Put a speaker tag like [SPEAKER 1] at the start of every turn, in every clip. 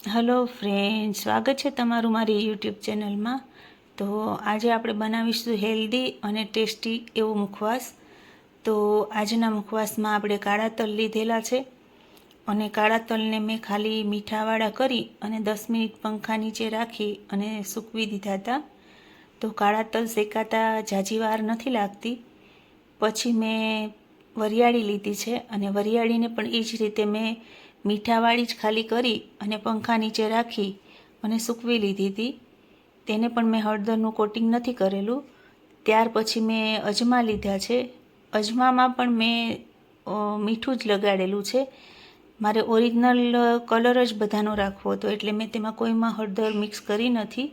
[SPEAKER 1] Hello friend, સ્વાગત છે તમારું મારી યુટ્યુબ ચેનલમાં। તો આજે આપણે બનાવીશું હેલ્ધી અને ટેસ્ટી એવો મુખવાસ। તો આજના મુખવાસમાં આપણે કાળા તલ લીધેલા છે અને કાળા તલને મેં ખાલી મીઠાવાળા કરી અને 10 મિનિટ પંખા નીચે રાખી અને સૂકવી દીધા હતા। તો કાળા તલ શેકાતા ઝાઝી વાર નથી લાગતી। પછી મેં વરિયાળી લીધી છે અને વરિયાળીને પણ એ જ રીતે મેં મીઠાવાળી જ ખાલી કરી અને પંખા નીચે રાખી અને સૂકવી લીધી હતી। તેને પણ મેં હળદરનું કોટિંગ નથી કરેલું। ત્યાર પછી મેં અજમા લીધા છે। અજમામાં પણ મેં મીઠું જ લગાડેલું છે। મારે ઓરિજિનલ કલર જ બધાનો રાખવો હતો એટલે મેં તેમાં કોઈમાં હળદર મિક્સ કરી નથી।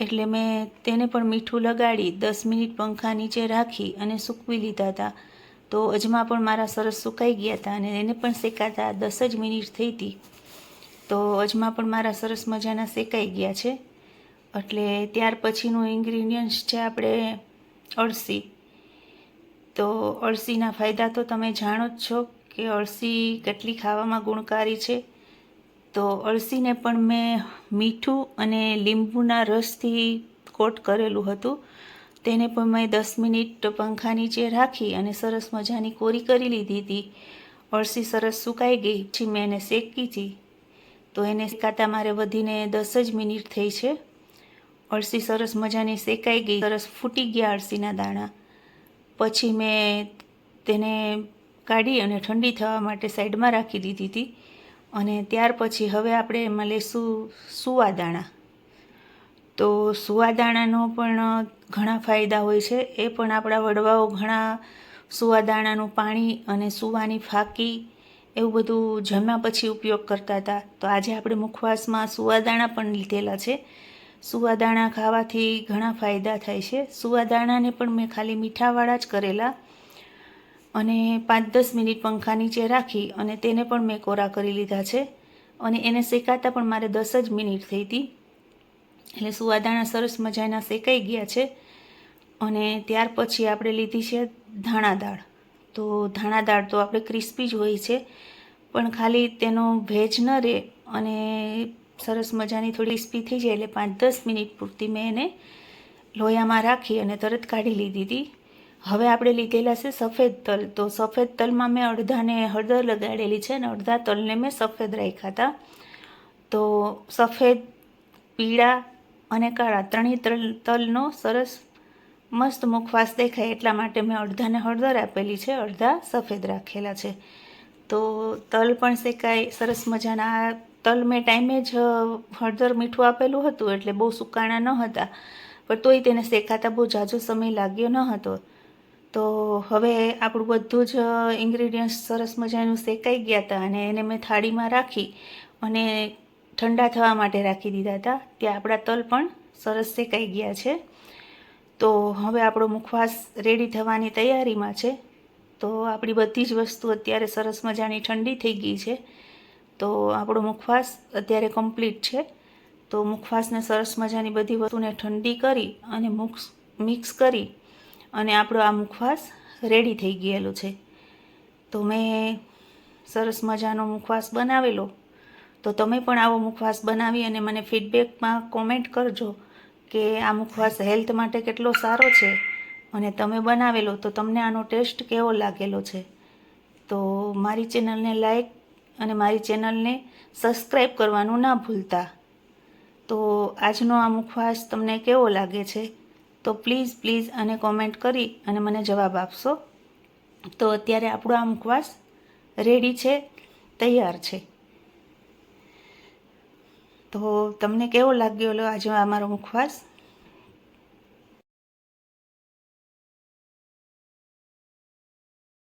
[SPEAKER 1] એટલે મેં તેને પણ મીઠું લગાડી 10 મિનિટ પંખા નીચે રાખી અને સૂકવી લીધા હતા। તો અજમા પણ મારા સરસ સુકાઈ ગયા હતા અને એને પણ શેકાતા 10 જ મિનિટ થઈ હતી। તો અજમા પણ મારા સરસ મજાના શેકાઈ ગયા છે। એટલે ત્યાર પછીનું ઇન્ગ્રીડિયન્ટ્સ છે આપણે અળસી। તો અળસીના ફાયદા તો તમે જાણો જ છો કે અળસી કેટલી ખાવામાં ગુણકારી છે। તો અળસીને પણ મેં મીઠું અને લીંબુના રસથી કોટ કરેલું હતું। તેને પણ મેં 10 મિનિટ પંખા નીચે રાખી અને સરસ મજાની કોરી કરી લીધી હતી। અળસી સરસ સુકાઈ ગઈ પછી મેં એને શેકી હતી। તો એને શેકાતા મારે વધીને 10 જ મિનિટ થઈ છે। અળસી સરસ મજાની શેકાઈ ગઈ, સરસ ફૂટી ગયા અળસીના દાણા। પછી મેં તેને કાઢી અને ઠંડી થવા માટે સાઈડમાં રાખી દીધી હતી। અને ત્યાર પછી હવે આપણે એમાં લઈશું સુવાદાણા। તો સુવાદાણાનો પણ ઘણા ફાયદા હોય છે। એ પણ આપણા વડવાઓ ઘણા સુવાદાણાનું પાણી અને સુવાની ફાકી એવું બધું જમ્યા પછી ઉપયોગ કરતા હતા। તો આજે આપણે મુખવાસમાં સુવાદાણા પણ લીધેલા છે। સુવાદાણા ખાવાથી ઘણા ફાયદા થાય છે। સુવાદાણાને પણ મેં ખાલી મીઠાવાળા જ કરેલા અને 5-10 મિનિટ પંખા નીચે રાખી અને તેને પણ મેં કોરા કરી લીધા છે। અને એને શેકાતા પણ મારે 10 જ મિનિટ થઈ હતી। એટલે સુવાદાણા સરસ મજાના શેકાઈ ગયા છે। અને ત્યાર પછી આપણે લીધી છે ધાણા દાળ। તો ધાણા દાળ તો આપણે ક્રિસ્પી જ હોય છે, પણ ખાલી તેનો ભેજ ન રહે અને સરસ મજાની થોડી ક્રિસ્પી થઈ જાય એટલે 5-10 મિનિટ પૂરતી મેં એને લોયામાં રાખી અને તરત કાઢી લીધી હતી। હવે આપણે લીધેલા છે સફેદ તલ। તો સફેદ તલમાં મેં અડધાને હળદર લગાડેલી છે અને અડધા તલને મેં સફેદ રાખ્યા હતા। તો સફેદ, પીળા અને કાળા ત્રણેય તલનો સરસ મસ્ત મુખવાસ દેખાય એટલા માટે મેં અડધાને હળદર આપેલી છે, અડધા સફેદ રાખેલા છે। તો તલ પણ શેકાય સરસ મજાના। તલ મેં ટાઈમે જ હળદર મીઠું આપેલું હતું એટલે બહુ સુકાણા ન હતા, પણ તોય તેને શેકાતા બહુ ઝાઝો સમય લાગ્યો ન હતો। તો હવે આપણું બધું જ ઇન્ગ્રીડિયન્ટ્સ સરસ મજાનું શેકાઈ ગયા હતા અને એને મેં થાળીમાં રાખી અને ઠંડા થવા માટે રાખી દીધા હતા। ત્યાં આપણા તલ પણ સરસ શેકાઈ ગયા છે। તો હવે આપણો મુખવાસ રેડી થવાની તૈયારીમાં છે। તો આપણી બધી જ વસ્તુ અત્યારે સરસ મજાની ઠંડી થઈ ગઈ છે। તો આપણો મુખવાસ અત્યારે કમ્પ્લીટ છે। તો મુખવાસને સરસ મજાની બધી વસ્તુને ઠંડી કરી અને મિક્સ કરી અને આપણો આ મુખવાસ રેડી થઈ ગયેલો છે। તો મેં સરસ મજાનો મુખવાસ બનાવેલો। તો તમે પણ આવો મુખવાસ બનાવી અને મને ફીડબેકમાં કોમેન્ટ કરજો કે આ મુખવાસ હેલ્થ માટે કેટલો સારો છે અને તમે બનાવેલો તો તમને આનો ટેસ્ટ કેવો લાગેલો છે। તો મારી ચેનલને લાઈક અને મારી ચેનલને સબસ્ક્રાઈબ કરવાનું ના ભૂલતા। તો આજનો આ મુખવાસ તમને કેવો લાગે છે તો પ્લીઝ અને કોમેન્ટ કરી અને મને જવાબ આપશો। તો અત્યારે આપણો આ મુખવાસ રેડી છે, તૈયાર છે। તો તમને કેવો લાગ્યો આજે અમારો મુખવાસ?